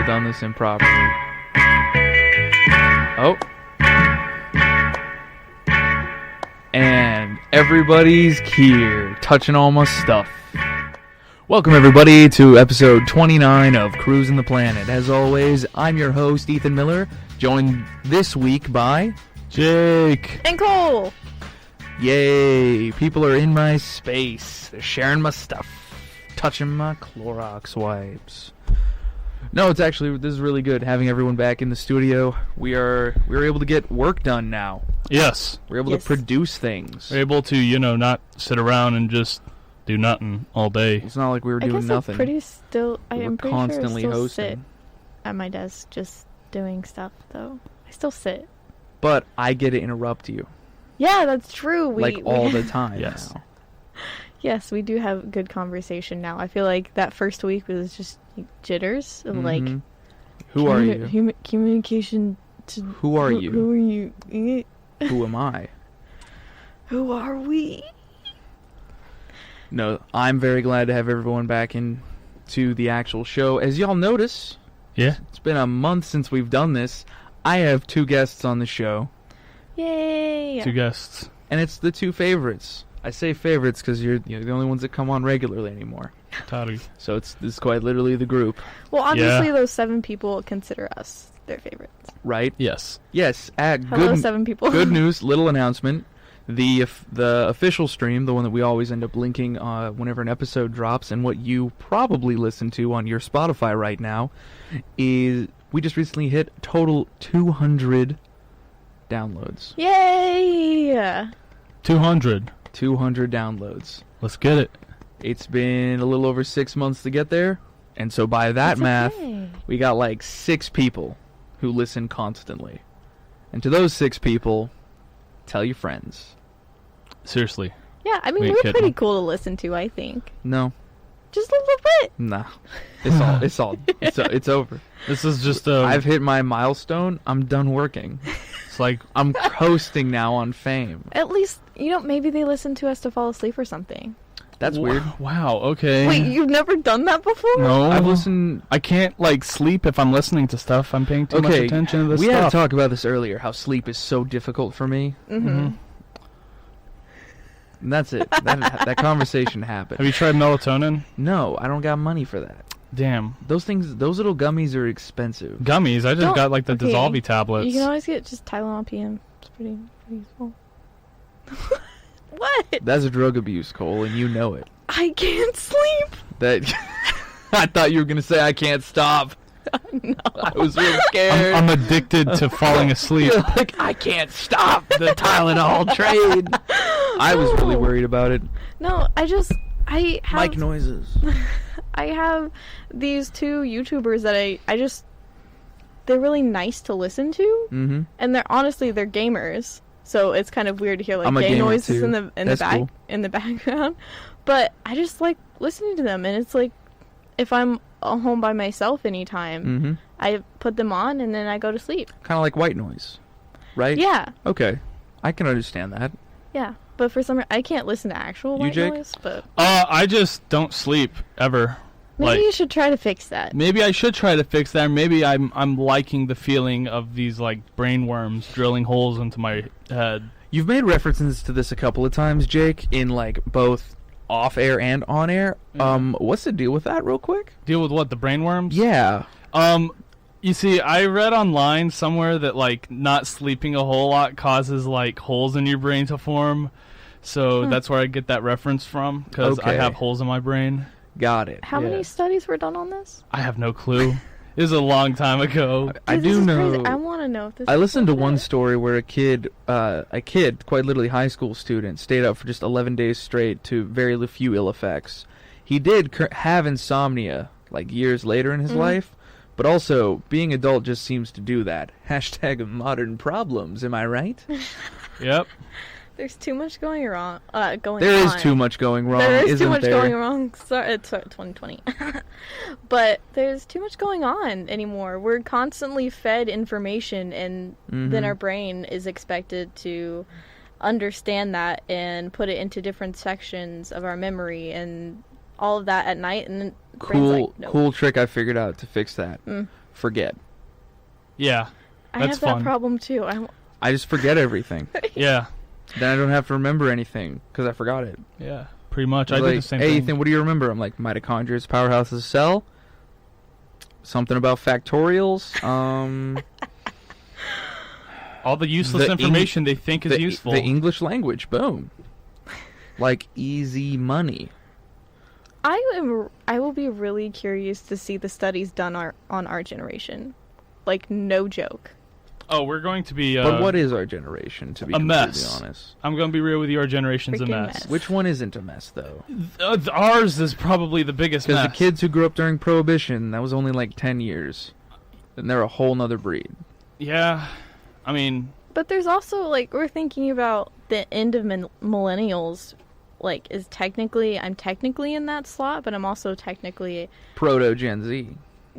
have done this improperly. Oh. And everybody's here, touching all my stuff. Welcome everybody to episode 29 of Cruisin the Planet. As always, I'm your host, Ethan Miller, joined this week by... Jake! And Cole! Yay! People are in my space. They're sharing my stuff. Touching my Clorox wipes. No, this is really good, having everyone back in the studio. We're able to get work done now. Yes. We're able to produce things. We're able to, not sit around and just do nothing all day. It's not like we were doing nothing. I'm pretty sure I constantly still hosting. sit at my desk just doing stuff, though. I still sit. But I get to interrupt you. Yeah, that's true. All the time. Yes. Now. Yes, we do have good conversation now. I feel like that first week was just jitters of Who are you? Communication. Who are you? Who are you? Who am I? Who are we? No, I'm very glad to have everyone back into the actual show. As y'all notice, it's been a month since we've done this. I have two guests on the show. Yay! Two guests. And it's the two favorites. I say favorites because you're the only ones that come on regularly anymore. Toddy. So this is quite literally the group. Well, obviously those 7 people consider us their favorites. Right? Yes. Yes. Hello, 7 people. Good news, little announcement. The official stream, the one that we always end up linking whenever an episode drops, and what you probably listen to on your Spotify right now, is we just recently hit total 200 downloads. Yay! 200. 200 downloads. Let's get it. It's been a little over 6 months to get there, and so by that math, we got like 6 people who listen constantly. And to those 6 people, tell your friends. Seriously. Yeah, I mean, we're pretty cool to listen to, I think. No. Just a little bit. Nah. It's over. This is just I've hit my milestone. I'm done working. It's like I'm coasting now on fame. At least, maybe they listen to us to fall asleep or something. That's weird. Wow, okay. Wait, you've never done that before? No. I've listened. I can't, sleep if I'm listening to stuff. I'm paying too much attention to this we stuff. had to talk about this earlier, how sleep is so difficult for me. Mm-hmm. And that's it. That conversation happened. Have you tried melatonin? No, I don't got money for that. Damn. Those little gummies are expensive. Gummies? I just got, the Dissolve tablets. You can always get just Tylenol PM. It's pretty useful. What? That's drug abuse, Cole, and you know it. I can't sleep. I thought you were going to say I can't stop. No. I was real scared. I'm addicted to falling asleep. I can't stop the Tylenol train. I was really worried about it. No, I have... Mic noises. I have these 2 YouTubers that they're really nice to listen to. Mm-hmm. And they're gamers. So it's kind of weird to hear gay noises in the background. But I just like listening to them, and it's like if I'm home by myself anytime, I put them on and then I go to sleep. Kind of like white noise, right? Yeah. Okay, I can understand that. Yeah, but for some reason I can't listen to actual white noise. But I just don't sleep ever. Maybe you should try to fix that. Maybe I should try to fix that. Or maybe I'm liking the feeling of these brain worms drilling holes into my head. You've made references to this a couple of times, Jake, in both off air and on air. What's the deal with that, real quick? Deal with what? The brain worms? Yeah. You see, I read online somewhere that not sleeping a whole lot causes holes in your brain to form. So that's where I get that reference from, because I have holes in my brain. Got it. How many studies were done on this? I have no clue. It was a long time ago. I do know. Crazy. I want to know if this. I listened to one story where a kid, quite literally high school student, stayed up for just 11 days straight to very few ill effects. He did have insomnia years later in his life, but also being adult just seems to do that. # modern problems. Am I right? Yep. There's too much going wrong. There is too much going wrong. There is isn't too much there? going wrong. Sorry, it's 2020. But there's too much going on anymore. We're constantly fed information, and then our brain is expected to understand that and put it into different sections of our memory and all of that at night. And then Cool trick I figured out to fix that. forget. Yeah, I that's have that fun. problem too. I just forget everything. Yeah, Then I don't have to remember anything because I forgot it. yeah, pretty much. I It's did like, the same hey, thing. Ethan, what do you remember? I'm like, mitochondria is powerhouse of the cell. Something about factorials. All the useless the information they think is useful. The English language. Boom. Like easy money. I will be really curious to see the studies done on our generation. Like, no joke. Oh, we're going to be... But what is our generation, to be a completely mess. honest? I'm going to be real with you. Our generation's a Freaking mess. mess. Which one isn't a mess, though? Ours is probably the biggest mess. Because the kids who grew up during Prohibition, that was only like 10 years. And they're a whole nother breed. Yeah, I mean... But there's also, like, we're thinking about the end of millennials, like, I'm technically in that slot, but I'm also technically... Proto-Gen Z.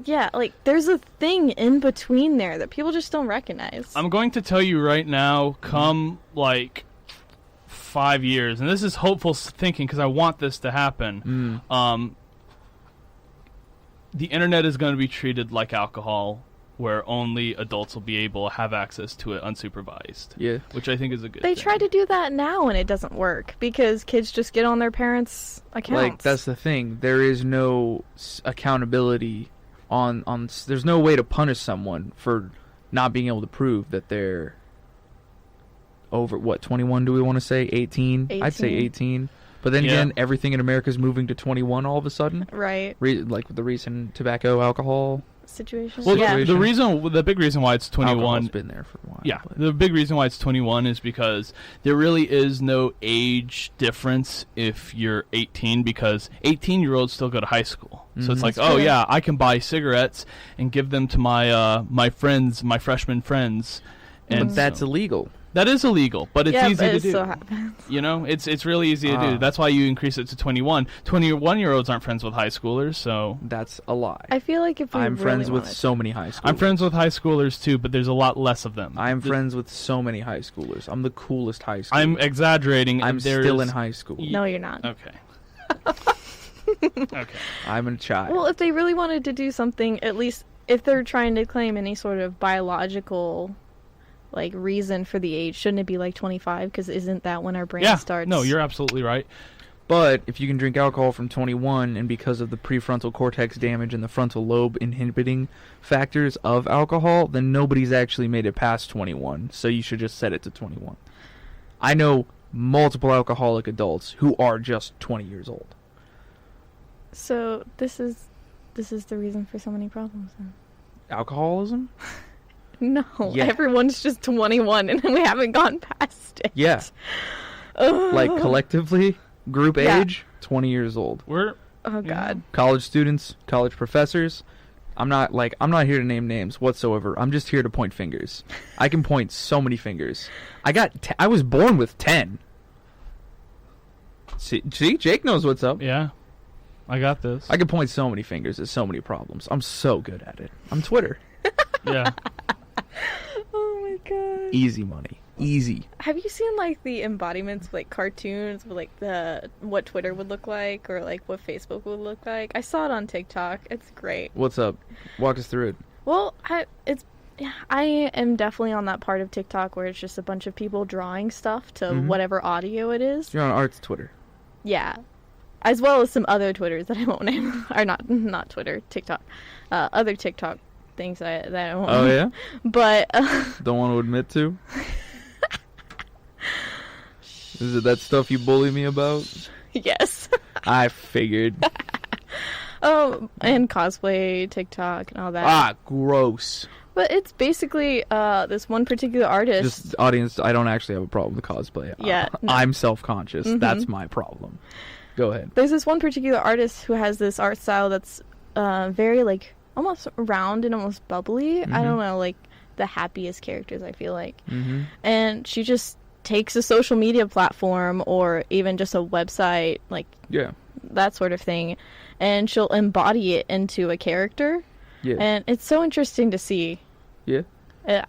Yeah, like, there's a thing in between there that people just don't recognize. I'm going to tell you right now, come, like, 5 years, and this is hopeful thinking because I want this to happen, the internet is going to be treated like alcohol, where only adults will be able to have access to it unsupervised. Yeah. Which I think is a good They thing. try to do that now, and it doesn't work, because kids just get on their parents' accounts. Like, that's the thing. There is no accountability on there's no way to punish someone for not being able to prove that they're over, 21 do we want to say? 18? I'd say 18. But then again, everything in America is moving to 21 all of a sudden. Right. Like with the recent tobacco, alcohol Situation. Well, yeah. the big reason why it's 21... Alcohol's been there for a while. Yeah, but. the big reason why it's 21 is because there really is no age difference if you're 18, because 18-year-olds still go to high school. So it's like, That's oh true. yeah, I can buy cigarettes and give them to my friends, my freshman friends. And But that's illegal. That is illegal, but it's yeah, easy but to it do. still happens. You know, it's really easy to do. That's why you increase it to 21. 21-year-olds aren't friends with high schoolers, so... That's a lie. I feel like if we I'm really friends with wanted so many high schoolers. I'm friends with high schoolers too, but there's a lot less of them. I'm friends with so many high schoolers. I'm the coolest high schooler. I'm exaggerating. I'm There still is- in high school. No, you're not. Okay. Okay. I'm a child. Well, if they really wanted to do something, at least if they're trying to claim any sort of biological, like, reason for the age, shouldn't it be like 25? Because isn't that when our brain starts? No, you're absolutely right. But if you can drink alcohol from 21, and because of the prefrontal cortex damage and the frontal lobe inhibiting factors of alcohol, then nobody's actually made it past 21. So you should just set it to 21. I know multiple alcoholic adults who are just 20 years old. So this is the reason for so many problems. Then. Alcoholism? No, Yeah. everyone's just 21, and we haven't gone past it. Yeah. Ugh. Like collectively, group Yeah. age, 20 years old. We're Oh God. College students, college professors. I'm not here to name names whatsoever. I'm just here to point fingers. I can point so many fingers. I was born with 10. See, Jake knows what's up. yeah. I got this. I can point so many fingers at so many problems. I'm so good at it. I'm Twitter. Yeah. Oh my God. Easy money. Easy. Have you seen like the embodiments, like cartoons, with like what Twitter would look like, or like what Facebook would look like? I saw it on TikTok. It's great. What's up? Walk us through it. Well, I am definitely on that part of TikTok where it's just a bunch of people drawing stuff to whatever audio it is. You're on Art's Twitter. Yeah, as well as some other Twitters that I won't name, or not Twitter, TikTok, other TikTok things that I won't. Oh yeah. But Don't want to admit to. Is it that stuff you bully me about? yes. I figured. Oh, and cosplay TikTok and all that. Ah, gross. But it's basically this one particular artist. Just audience, I don't actually have a problem with cosplay. Yeah, no. I'm self-conscious. That's my problem. Go ahead. There's this one particular artist who has this art style that's very like almost round and almost bubbly. I don't know, like the happiest characters, I feel like. And she just takes a social media platform or even just a website, like Yeah. that sort of thing, and she'll embody it into a character. Yeah. And it's so interesting to see. Yeah.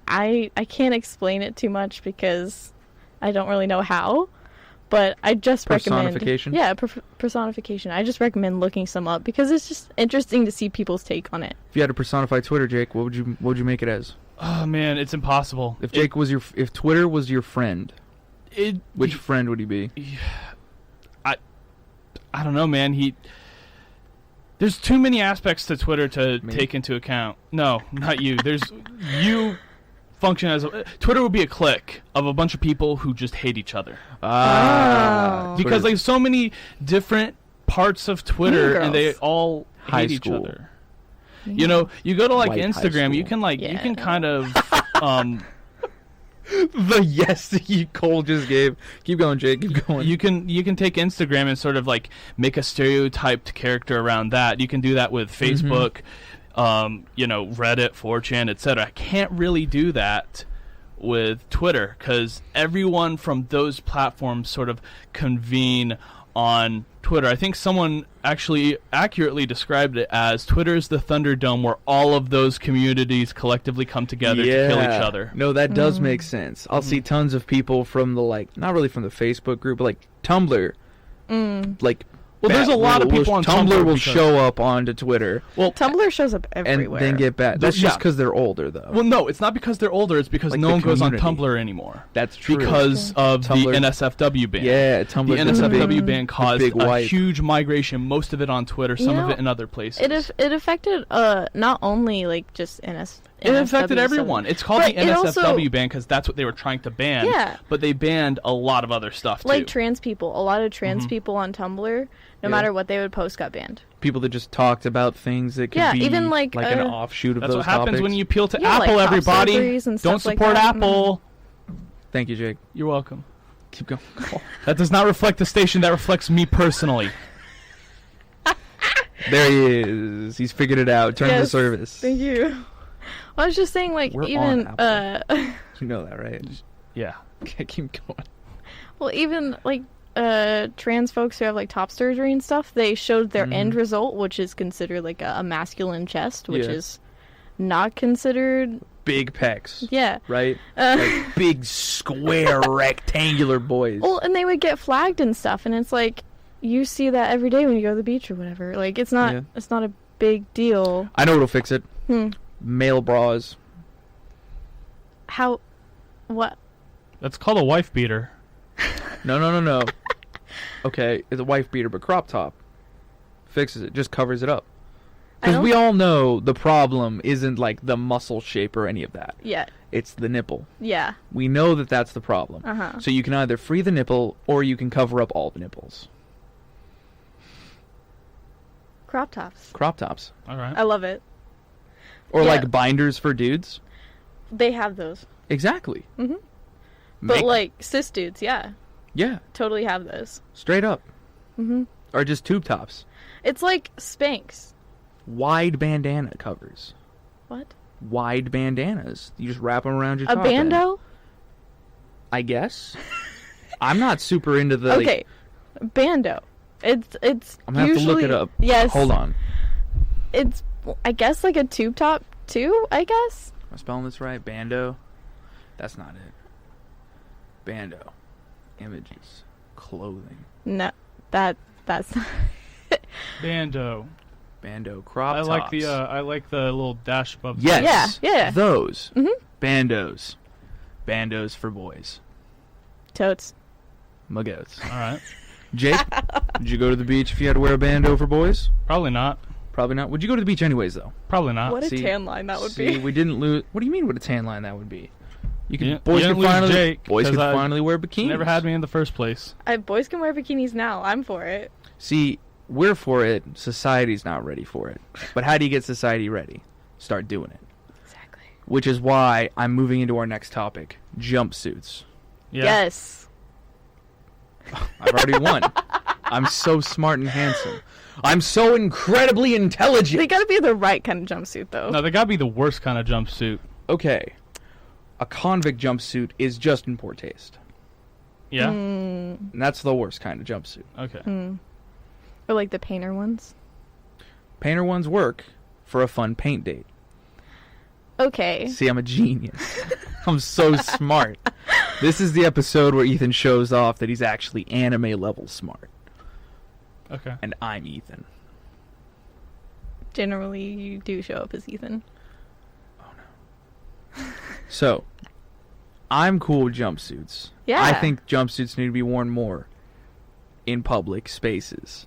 I can't explain it too much because I don't really know how, But I just recommend personification. Yeah, personification. I just recommend looking some up because it's just interesting to see people's take on it. If you had to personify Twitter, Jake, what would you make it as? Oh man, it's impossible. If if Twitter was your friend, which friend would he be? I don't know, man. There's too many aspects to Twitter to take into account. No, not you. You function as Twitter would be a clique of a bunch of people who just hate each other. Because there's so many different parts of Twitter and they all hate each other. You know, you go to like White Instagram, you can kind of the yes that Cole just gave. Keep going, Jake. Keep going. You can take Instagram and sort of like make a stereotyped character around that. You can do that with Facebook, Reddit, 4chan, etc. I can't really do that with Twitter because everyone from those platforms sort of convene on Twitter. I think someone actually accurately described it as Twitter is the Thunderdome where all of those communities collectively come together to kill each other. No, that does make sense. I'll see tons of people from the not really from the Facebook group, but like Tumblr. Well, there's a lot of people on Tumblr will show up onto Twitter. Well, Tumblr shows up everywhere. And then get back. That's just because they're older, though. Well, no, it's not because they're older. It's because no one goes on Tumblr anymore. That's true. Because of the NSFW ban. Yeah, Tumblr. The NSFW ban caused a huge migration, most of it on Twitter, some of it in other places. It affected not only like just it affected everyone. It's called the NSFW ban because that's what they were trying to ban. Yeah. But they banned a lot of other stuff, too. Like trans people. A lot of trans people on Tumblr, no matter what they would post, got banned. People that just talked about things that could be even like an offshoot of those topics. That's what happens when you appeal to Apple, like everybody. Don't support Apple. Thank you, Jake. You're welcome. Keep going. That does not reflect the station. That reflects me personally. There he is. He's figured it out. Terms of service. Thank you. Well, I was just saying, like, We're even you know that, right? Yeah. Okay, keep going. Well, even like trans folks who have like top surgery and stuff, they showed their end result, which is considered like a masculine chest, which is not considered big pecs. Yeah. Right? Like big square rectangular boys. Well, and they would get flagged and stuff, and it's like you see that every day when you go to the beach or whatever. Like it's not a big deal. I know what'll fix it. Male bras. How? What? That's called a wife beater. No. Okay, it's a wife beater, but crop top. Fixes it, just covers it up. Because we all know the problem isn't like the muscle shape or any of that. Yeah. It's the nipple. Yeah. We know that that's the problem. So you can either free the nipple or you can cover up all the nipples. Crop tops. Crop tops. All right. I love it. Or like binders for dudes. They have those. Exactly. But like cis dudes, yeah. Yeah. Totally have those. Straight up. Or just tube tops. It's like Spanx. Wide bandana covers. What? Wide bandanas. You just wrap them around your top. A bando? End. I guess. I'm not super into the... Okay. Bando. It's I'm going to have to look it up. Yes. Hold on. It's, I guess, like a tube top, too, I guess? Am I spelling this right? Bando? That's not it. Bando. Images. Clothing. No. That's not Bando. Bando. Crop tops. I like the little dash above. Yes. Yeah. Those. Bandos. Bandos for boys. Totes. My goats. All right. Jake, did you go to the beach if you had to wear a bando for boys? Probably not. Probably not. Would you go to the beach anyways, though? Probably not. What a tan line that would be. We didn't lose. What do you mean what a tan line that would be? Boys can finally wear bikinis. Never had me in the first place. Boys can wear bikinis now. I'm for it. See, we're for it. Society's not ready for it. But how do you get society ready? Start doing it. Exactly. Which is why I'm moving into our next topic, jumpsuits. Yeah. Yes. I've already won. I'm so smart and handsome. I'm so incredibly intelligent. They gotta be the right kind of jumpsuit, though. No, they gotta be the worst kind of jumpsuit. Okay. A convict jumpsuit is just in poor taste. Yeah? And that's the worst kind of jumpsuit. Okay. Or like the painter ones. Painter ones work for a fun paint date. Okay. See, I'm a genius. I'm so smart. This is the episode where Ethan shows off that he's actually anime level smart. Okay. And I'm Ethan. Generally, you do show up as Ethan. Oh no. So, I'm cool with jumpsuits. Yeah. I think jumpsuits need to be worn more in public spaces.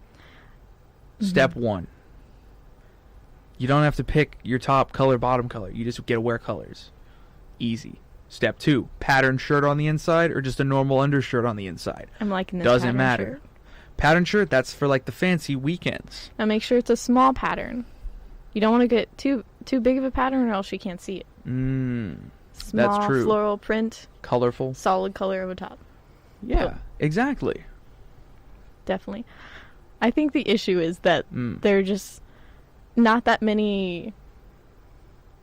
Step 1. You don't have to pick your top color, bottom color. You just get to wear colors. Easy. Step 2. Pattern shirt on the inside or just a normal undershirt on the inside. I'm liking this. Doesn't pattern matter. shirt. Pattern shirt, that's for like the fancy weekends. Now make sure it's a small pattern. You don't want to get too big of a pattern or else you can't see it. Small, that's true. Floral print. Colorful. Solid color over top. Yeah, exactly. Definitely. I think the issue is that there are just not that many...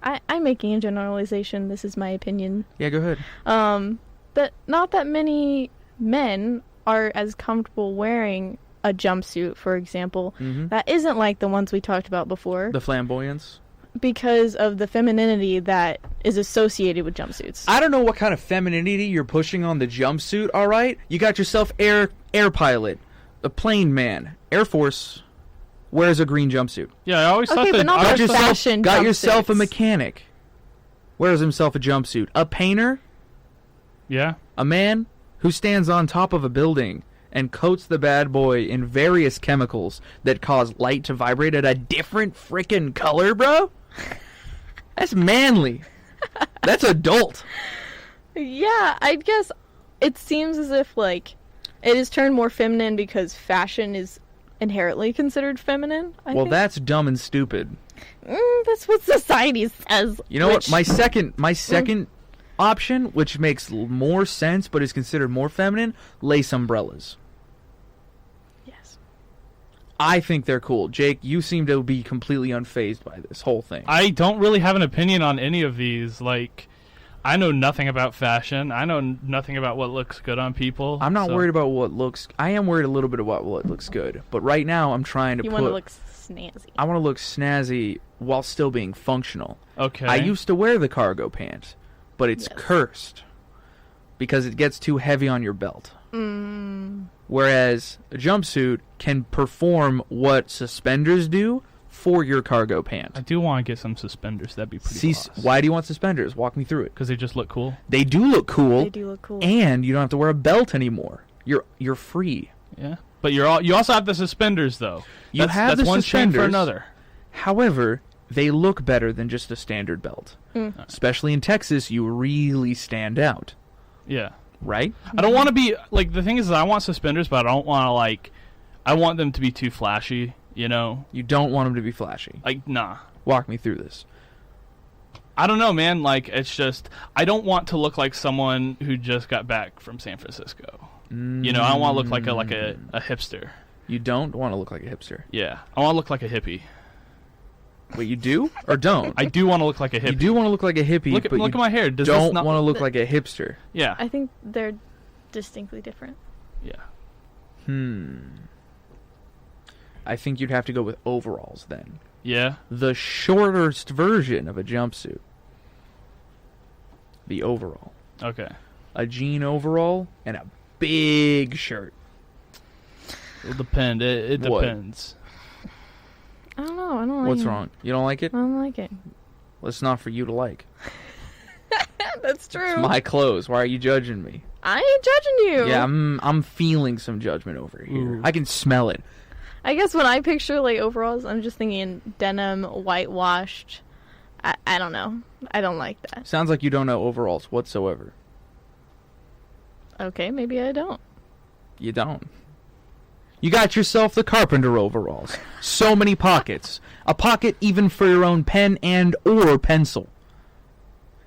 I'm making a generalization. This is my opinion. Yeah, go ahead. That not that many men are as comfortable wearing a jumpsuit, for example, that isn't like the ones we talked about before. The flamboyance? Because of the femininity that is associated with jumpsuits. I don't know what kind of femininity you're pushing on the jumpsuit, alright? You got yourself air pilot, a plane man, Air Force wears a green jumpsuit. Yeah, I always thought but that... not Got for fashion yourself a jumpsuits. mechanic, wears himself a jumpsuit. A painter, Yeah. a man who stands on top of a building and coats the bad boy in various chemicals that cause light to vibrate at a different frickin' color, bro? That's manly. That's adult. Yeah, I guess it seems as if, like, it is turned more feminine because fashion is inherently considered feminine. I think. That's dumb and stupid. That's what society says. You know what? My second option, which makes more sense but is considered more feminine, lace umbrellas. Yes. I think they're cool. Jake, you seem to be completely unfazed by this whole thing. I don't really have an opinion on any of these. Like, I know nothing about fashion. I know nothing about what looks good on people. I'm not so- worried about what looks... I am worried a little bit about what looks good. But right now, I'm trying to You want to look snazzy. I want to look snazzy while still being functional. Okay. I used to wear the cargo pant, but it's Yes. cursed because it gets too heavy on your belt. Whereas a jumpsuit can perform what suspenders do for your cargo pant. I do want to get some suspenders. That'd be pretty awesome. Why do you want suspenders? Walk me through it. Because they just look cool. They do look cool. They do look cool. And you don't have to wear a belt anymore. You're free. Yeah. But you also have the suspenders, though. That's the one chain for suspenders. another. However, they look better than just a standard belt. Especially in Texas, you really stand out. Yeah. Right? I don't want to be... Like, the thing is, I want suspenders, but I don't want to, like... I want them to be too flashy, you know? You don't want them to be flashy. Like, nah. Walk me through this. I don't know, man. Like, it's just... I don't want to look like someone who just got back from San Francisco. You know, I don't want to look like a hipster. You don't want to look like a hipster. Yeah. I want to look like a hippie. Wait, you do or don't? I do want to look like a hippie. You do want to look like a hippie, Look at but you my hair. Does don't this not... want to look like a hipster. Yeah. I think they're distinctly different. Yeah. I think you'd have to go with overalls then. Yeah. The shortest version of a jumpsuit. The overall. Okay. A jean overall and a big shirt. It'll depend. It What? depends. I don't know. I don't like What's it. wrong? You don't like it? I don't like it. Well, it's not for you to like. That's true. It's my clothes. Why are you judging me? I ain't judging you. Yeah, I'm feeling some judgment over here. Ooh. I can smell it. I guess when I picture like overalls, I'm just thinking denim, whitewashed. I don't know. I don't like that. Sounds like you don't know overalls whatsoever. Okay, maybe I don't. You don't. You got yourself the carpenter overalls. So many pockets. A pocket even for your own pen and or pencil.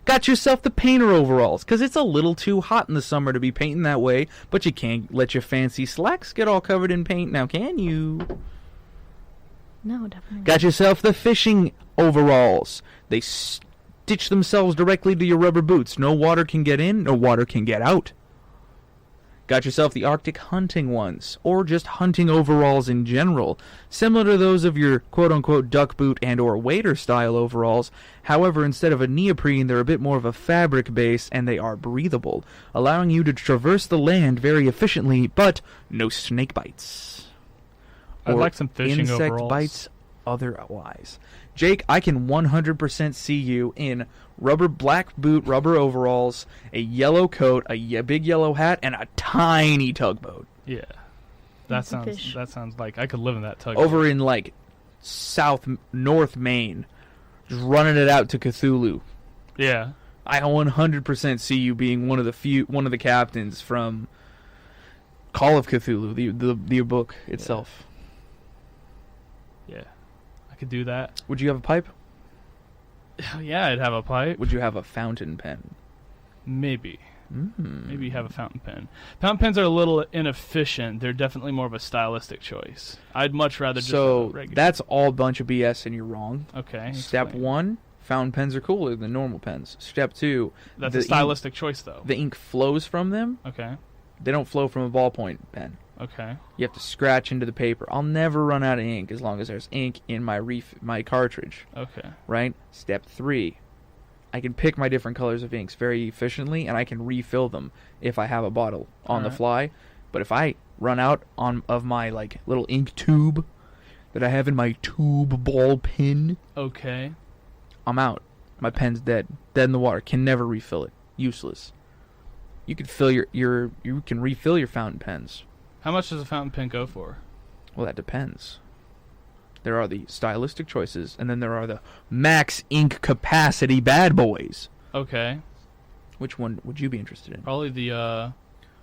Got yourself the painter overalls, because it's a little too hot in the summer to be painting that way, but you can't let your fancy slacks get all covered in paint now, can you? No, definitely. Got yourself the fishing overalls. They stitch themselves directly to your rubber boots. No water can get in, no water can get out. Got yourself the Arctic hunting ones, or just hunting overalls in general, similar to those of your quote-unquote duck boot and or wader style overalls. However, instead of a neoprene, they're a bit more of a fabric base, and they are breathable, allowing you to traverse the land very efficiently, but no snake bites. I'd like some fishing insect overalls. bites otherwise. Jake, I can 100% see you in black boot, rubber overalls, a yellow coat, a big yellow hat, and a tiny tugboat. Yeah. That sounds like I could live in that tugboat. Over in, like, north Maine, just running it out to Cthulhu. Yeah. I 100% see you being one of the captains from Call of Cthulhu, the book itself. Yeah. I could do that. Would you have a pipe? Yeah, I'd have a pipe. Would you have a fountain pen? Maybe. Maybe have a fountain pen. Fountain pens are a little inefficient. They're definitely more of a stylistic choice. I'd much rather just have a regular. That's all a bunch of BS and you're wrong. Okay. Step explain. 1, fountain pens are cooler than normal pens. Step 2, That's a stylistic choice, though. the ink flows from them. Okay. They don't flow from a ballpoint pen. Okay. You have to scratch into the paper. I'll never run out of ink as long as there's ink in my cartridge. Okay. Right? Step 3, I can pick my different colors of inks very efficiently, and I can refill them if I have a bottle on the fly. But if I run out of my like little ink tube that I have in my tube ball pen, okay, I'm out. My pen's dead in the water. Can never refill it. Useless. You can fill you can refill your fountain pens. How much does a fountain pen go for? Well, that depends. There are the stylistic choices, and then there are the max ink capacity bad boys. Okay. Which one would you be interested in? Probably the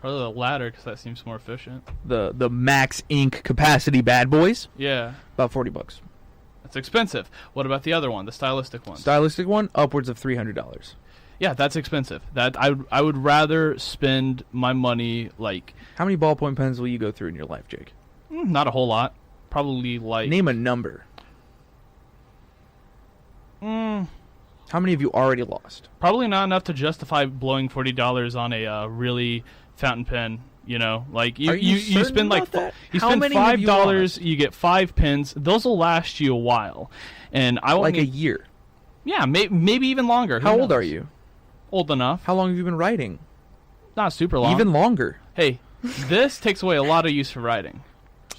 latter, because that seems more efficient. The max ink capacity bad boys? Yeah. About $40. That's expensive. What about the other one, the stylistic one? Stylistic one, upwards of $300. Yeah, that's expensive. That I would rather spend my money like. How many ballpoint pens will you go through in your life, Jake? Not a whole lot. Probably like. Name a number. How many have you already lost? Probably not enough to justify blowing $40 on a really fountain pen. You know, like you spend like you spend $5, you get 5 pens. Those will last you a while, and I like a year. Yeah, maybe even longer. How old are you? Old enough. How long have you been writing? Not super long. Even longer. Hey, this takes away a lot of use for writing.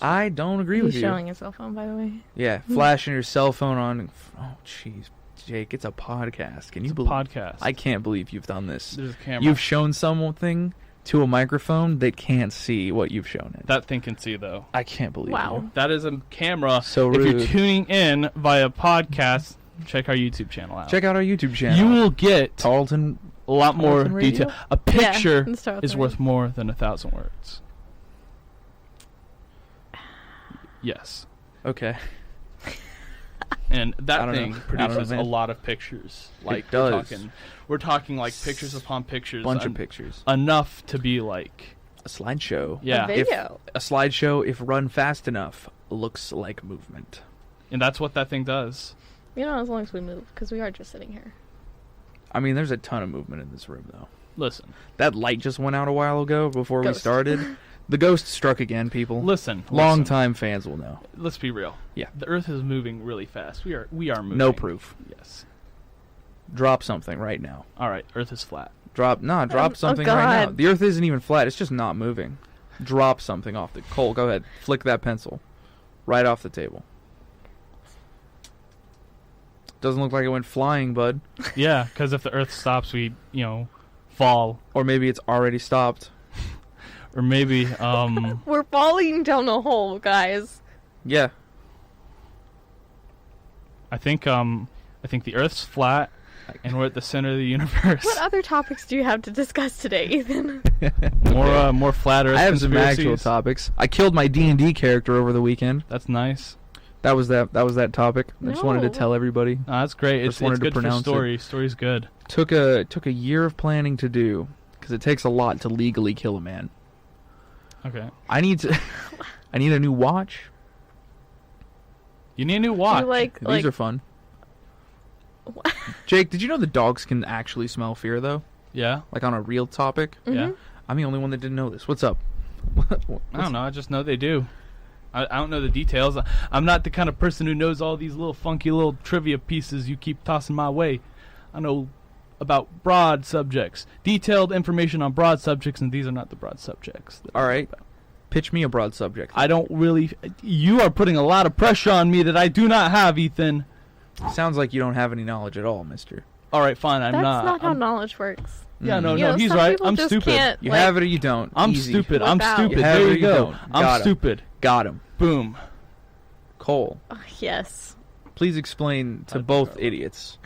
I don't agree with you. He's showing his cell phone, by the way. Yeah, flashing your cell phone on. Oh, jeez, Jake, it's a podcast. Can you believe? Podcast. I can't believe you've done this. There's a camera. You've shown something to a microphone that can't see what you've shown it. That thing can see, though. I can't believe you. That is a camera. So rude. If you're tuning in via podcast, check our YouTube channel out. Check out our YouTube channel. You will get Tarleton a lot more detail. A picture is worth more than 1,000 words. Yes. Okay. And that thing produces a lot of pictures. Like it does. We're talking like pictures upon pictures. Bunch of pictures. Enough to be like a slideshow. Yeah. A video. A slideshow, if run fast enough, looks like movement. And that's what that thing does. You know, as long as we move, because we are just sitting here. I mean, there's a ton of movement in this room, though. Listen. That light just went out a while ago before we started. The ghost struck again, people. Listen. Long-time fans will know. Let's be real. Yeah. The Earth is moving really fast. We are moving. No proof. Yes. Drop something right now. All right. Earth is flat. Drop something right now. The Earth isn't even flat. It's just not moving. Drop something off the... Cole, go ahead. Flick that pencil. Right off the table. Doesn't look like it went flying, bud. Yeah, because if the Earth stops, we, fall. Or maybe it's already stopped. Or maybe, We're falling down a hole, guys. Yeah. I think the Earth's flat, and we're at the center of the universe. What other topics do you have to discuss today, Ethan? More flat Earth. I have some actual topics. I killed my D&D character over the weekend. That's nice. That was that topic. I just wanted to tell everybody. No, that's great. It's good for story. Story's good. Took a year of planning to do, because it takes a lot to legally kill a man. Okay. I need a new watch. You need a new watch. These are fun. Jake, did you know the dogs can actually smell fear, though? Yeah. Like on a real topic? Mm-hmm. Yeah. I'm the only one that didn't know this. What's up? I don't know. I just know they do. I don't know the details. I'm not the kind of person who knows all these little funky little trivia pieces you keep tossing my way. I know about broad subjects, detailed information on broad subjects, and these are not the broad subjects. All right. Pitch me a broad subject. I don't really... You are putting a lot of pressure on me that I do not have, Ethan. Sounds like you don't have any knowledge at all, mister. All right, fine, That's not how knowledge works. Yeah, no, You know, he's some right. people I'm just stupid. can't, You like, have it or you don't. I'm Easy. stupid. Flip I'm out. stupid. You have There it or you you go. don't. I'm Got 'em. stupid. Got him. Boom. Cole, Yes. please explain to both idiots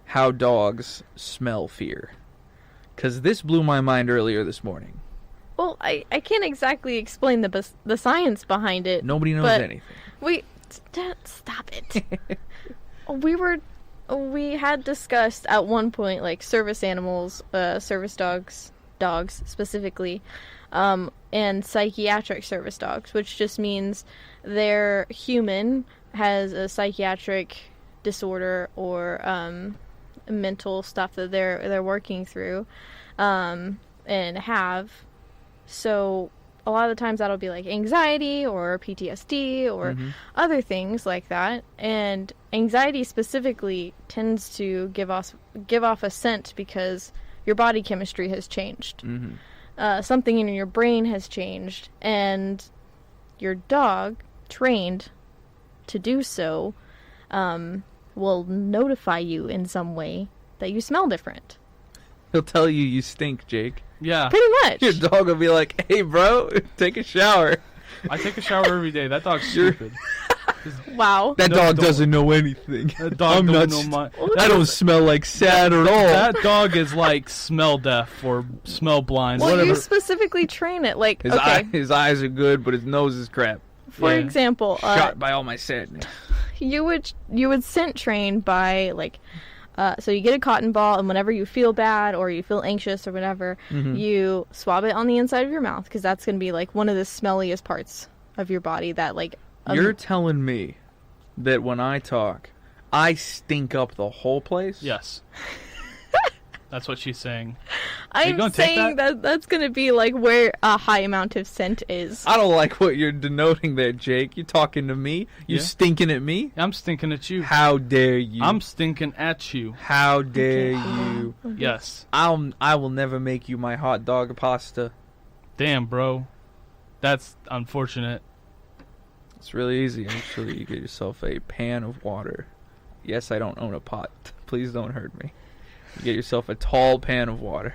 how dogs smell fear. Because this blew my mind earlier this morning. Well, I can't exactly explain the science behind it. Nobody knows but anything. Stop it. We had discussed at one point, like, service animals, service dogs specifically, and psychiatric service dogs, which just means their human has a psychiatric disorder or mental stuff that they're working through, and have. So a lot of the times that'll be like anxiety or PTSD or other things like that. And anxiety specifically tends to give off a scent because your body chemistry has changed. Something in your brain has changed, and your dog, trained to do so, will notify you in some way that you smell different. He'll tell you stink, Jake. Yeah. Pretty much. Your dog will be like, hey, bro, take a shower. I take a shower every day. That dog's stupid. Wow. That dog doesn't know anything. That dog don't know my... I don't smell like sad at all. That dog is like smell deaf or smell blind. Well, whatever. you specifically train it. Like, His eyes are good, but his nose is crap. for Yeah. example, Shot by all my sadness. you would scent train by, like, so you get a cotton ball, and whenever you feel bad or you feel anxious or whatever, you swab it on the inside of your mouth, because that's going to be, like, one of the smelliest parts of your body that, like... You're telling me that when I talk, I stink up the whole place? Yes. That's what she's saying. I'm gonna take saying that that's going to be, like, where a high amount of scent is. I don't like what you're denoting there, Jake. You talking to me? You Yeah. stinking at me? I'm stinking at you. How dare you? I'm stinking at you. How dare you? Yes. I will never make you my hot dog pasta. Damn, bro. That's unfortunate. It's really easy, actually. You get yourself a pan of water. Yes, I don't own a pot. Please don't hurt me. You get yourself a tall pan of water.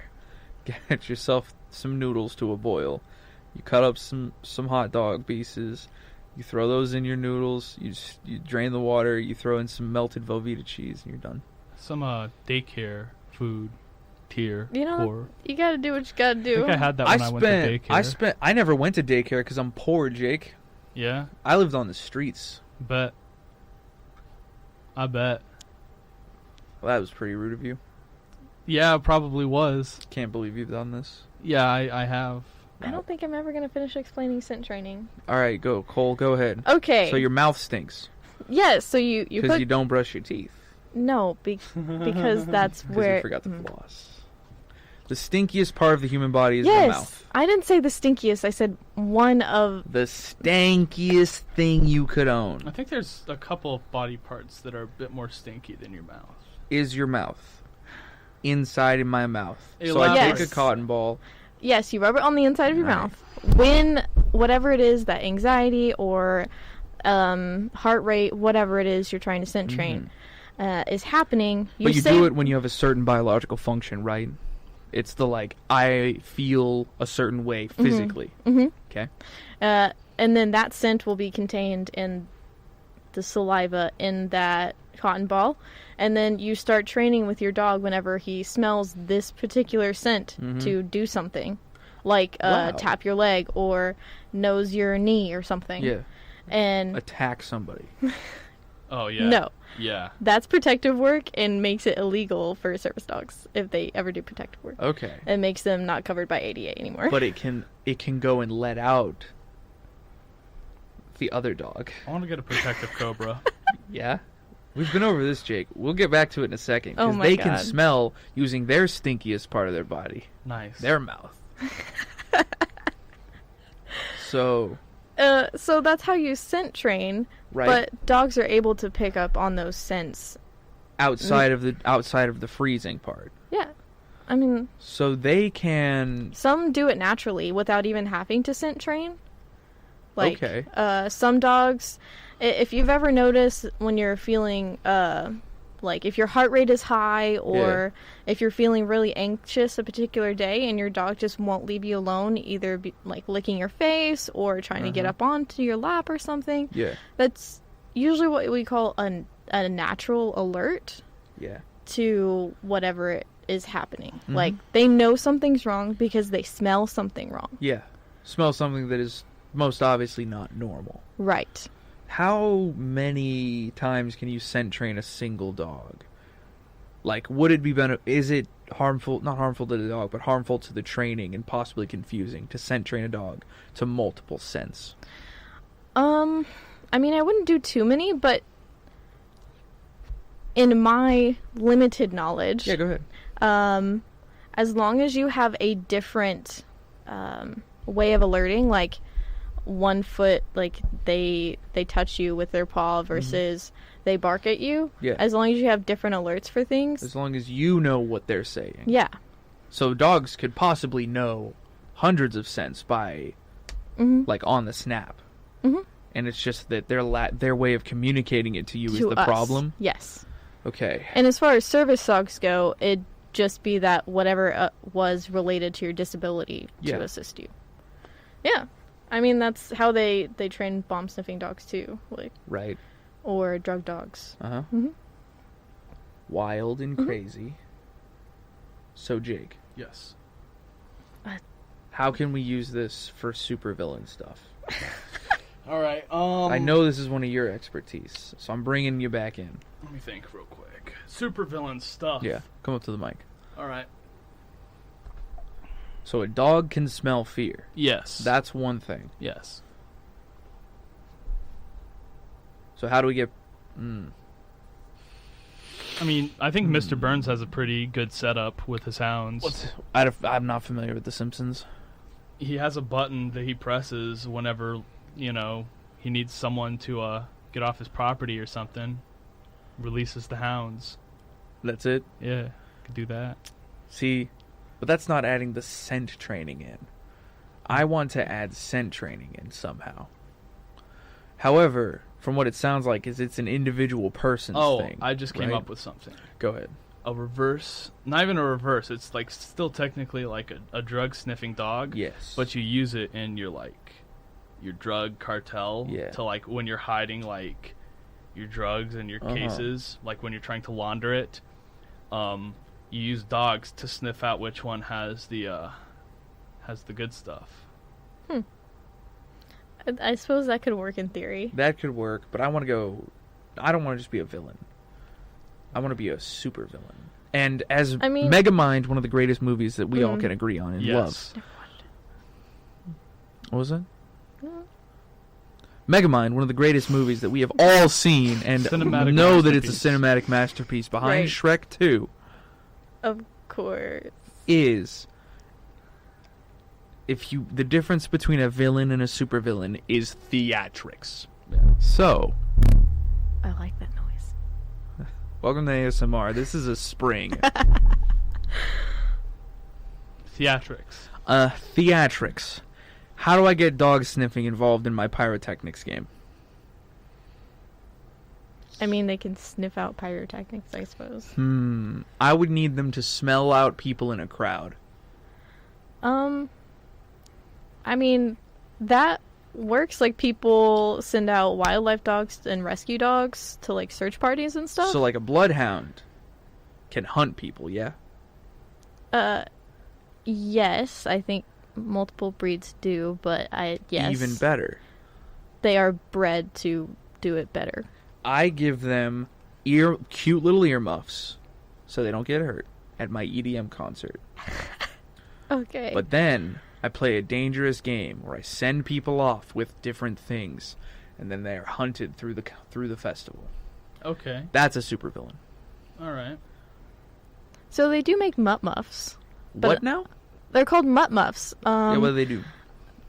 Get yourself some noodles to a boil. You cut up some hot dog pieces. You throw those in your noodles. You drain the water. You throw in some melted Velveeta cheese, and you're done. Some daycare food tier. You know, core. you got to do what you got to I do. think I had that when I went to daycare. I never went to daycare because I'm poor, Jake. Yeah, I lived on the streets. but I bet. Well, that was pretty rude of you. Yeah, it probably was. Can't believe you've done this. Yeah, I have. I don't think I'm ever going to finish explaining scent training. All right, go, Cole. Go ahead. Okay. So your mouth stinks Yes, so you because put... you don't brush your teeth. No, because that's Because where... you forgot to floss. The stinkiest part of the human body is the Yes, mouth. I didn't say the stinkiest. I said one of... The stankiest thing you could own I think there's a couple of body parts that are a bit more stinky than your mouth. is your mouth. Inside in my mouth. So Elaborate. I take Yes. a cotton ball. Yes, you rub it on the inside of your Right. mouth. When whatever it is, that anxiety or heart rate, whatever it is you're trying to scent train, is happening, But you do it when you have a certain biological function, right? It's the, like, I feel a certain way physically. Okay? and then that scent will be contained in the saliva in that cotton ball, and then you start training with your dog whenever he smells this particular scent to do something, like Wow. tap your leg or nose your knee or something. Yeah. And Attack somebody. Oh yeah. no, Yeah. that's protective work and makes it illegal for service dogs if they ever do protective work. Okay. It makes them not covered by ADA anymore. But it can go and let out the other dog. I want to get a protective cobra. Yeah? We've been over this, Jake. We'll get back to it in a second. Oh Because my they God. can smell using their stinkiest part of their body. Nice. Their mouth. So that's how you scent train. right. But dogs are able to pick up on those scents outside of the freezing part. Yeah. I mean, so they can. Some do it naturally without even having to scent train. Like, okay. Some dogs, if you've ever noticed when you're feeling, like if your heart rate is high or if you're feeling really anxious a particular day and your dog just won't leave you alone, either like licking your face or trying to get up onto your lap or something. Yeah. That's usually what we call a natural alert. Yeah. To whatever is happening. Like, they know something's wrong because they smell something wrong. Yeah. Smell something that is most obviously not normal. Right. How many times can you scent train a single dog? Like, would it be is it harmful, not harmful to the dog, but harmful to the training and possibly confusing to scent train a dog to multiple scents? I mean, I wouldn't do too many, but in my limited knowledge... Yeah, go ahead. As long as you have a different way of alerting, like 1 foot, like they touch you with their paw versus they bark at you. Yeah. As long as you have different alerts for things. As long as you know what they're saying. Yeah. So dogs could possibly know hundreds of scents by, like, on the snap. And it's just that their way of communicating it to you is the problem? Yes. Okay. And as far as service dogs go, it'd just be that whatever was related to your disability to assist you. Yeah. I mean, that's how they train bomb-sniffing dogs, too. Like, right. Or drug dogs. Uh-huh. Wild and crazy. So, Jake. Yes. How can we use this for supervillain stuff? All right. I know this is one of your expertise, so I'm bringing you back in. Let me think real quick. Supervillain stuff. Yeah, come up to the mic. All right. So a dog can smell fear. Yes. That's one thing. Yes. So how do we get... I mean, I think Mr. Burns has a pretty good setup with his hounds. I'm not familiar with The Simpsons. He has a button that he presses whenever, he needs someone to get off his property or something. Releases the hounds. That's it? Yeah, could do that. See, but that's not adding the scent training in. I want to add scent training in somehow. However, from what it sounds like, it's an individual person's thing. I just came up with something. Go ahead. A reverse, not even a reverse, it's like still technically like a drug sniffing dog. Yes. But you use it in your drug cartel to like when you're hiding like your drugs and your cases, like when you're trying to launder it, you use dogs to sniff out which one has the good stuff. I suppose that could work in theory. That could work, but I don't want to just be a villain. I want to be a super villain. And as Megamind, one of the greatest movies that we all can agree on and love. What was it? Megamind, one of the greatest movies that we have all seen and know that it's a cinematic masterpiece behind Shrek 2. Of course. Is the difference between a villain and a supervillain is theatrics. Yeah. So, I like that noise. Welcome to ASMR. This is a spring. Theatrics. Theatrics. How do I get dog sniffing involved in my pyrotechnics game? I mean, they can sniff out pyrotechnics, I suppose. I would need them to smell out people in a crowd. I mean, that works. Like, people send out wildlife dogs and rescue dogs to, like, search parties and stuff. So, like, a bloodhound can hunt people, yeah? Yes, I think multiple breeds do, but yes. Even better. They are bred to do it better. I give them cute little earmuffs so they don't get hurt at my EDM concert. Okay. But then I play a dangerous game where I send people off with different things, and then they are hunted through the festival. Okay. That's a supervillain. All right. So they do make muffs. What now? They're called mutt muffs. Yeah, what do they do?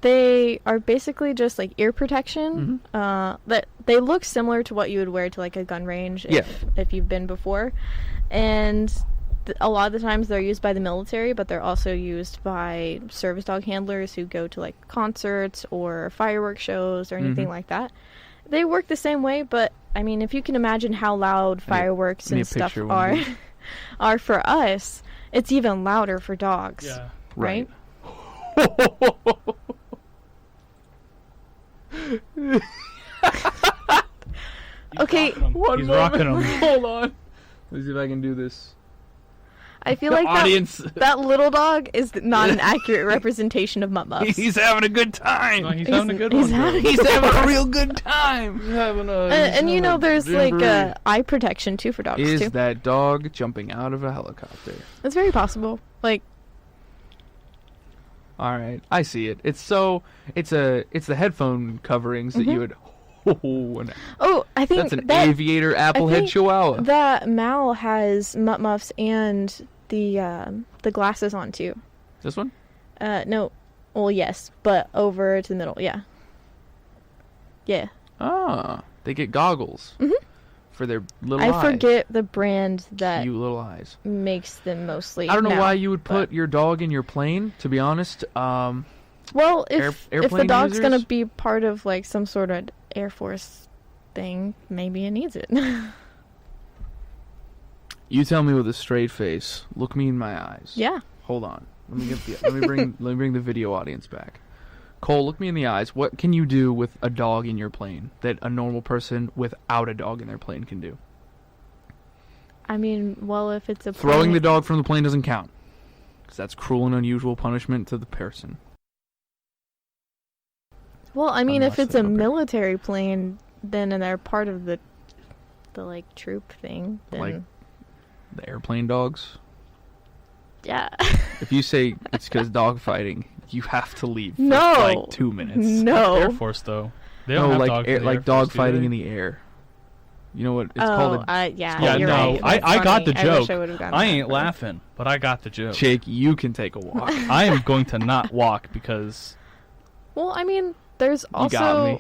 They are basically just like ear protection. That they look similar to what you would wear to like a gun range if you've been before, and a lot of the times they're used by the military, but they're also used by service dog handlers who go to like concerts or fireworks shows or anything like that. They work the same way, but I mean, if you can imagine how loud fireworks and stuff are for us, it's even louder for dogs. Yeah. Right? Okay. He's rocking them. Hold on. Let's see if I can do this. I feel like that little dog is not an accurate representation of mutt muffs. He's having a good time. No, he's having a good one. He's having a real good time. And you know, there's like eye protection too for dogs too. Is that dog jumping out of a helicopter? It's very possible. Like, all right, I see it. It's the headphone coverings that you would. Oh, I think that's an aviator applehead chihuahua. That Mal has mutt muffs and the glasses on too. This one? No. Well, yes, but over to the middle. Yeah. Yeah. Ah, they get goggles for their little eyes. I forget the brand that cute little eyes makes them mostly. I don't know why you would put your dog in your plane. To be honest, well, if the dog's gonna be part of like some sort of Air Force thing, maybe it needs it. You tell me with a straight face. Look me in my eyes. Yeah. Hold on. Let me bring the video audience back. Cole, look me in the eyes. What can you do with a dog in your plane that a normal person without a dog in their plane can do? I mean, well, if it's a throwing the dog from the plane doesn't count, because that's cruel and unusual punishment to the person. Well, I mean, if it's a military plane, then they're part of the like troop thing. Then like the airplane dogs. Yeah. If you say it's because dog fighting, you have to leave for no, like 2 minutes. No. Air Force though. They don't have like dog fighting in the air. You know what it's called? Yeah, no, right. I got the joke. I ain't laughing, but I got the joke. Jake, you can take a walk. I am going to not walk because. Well, I mean, there's also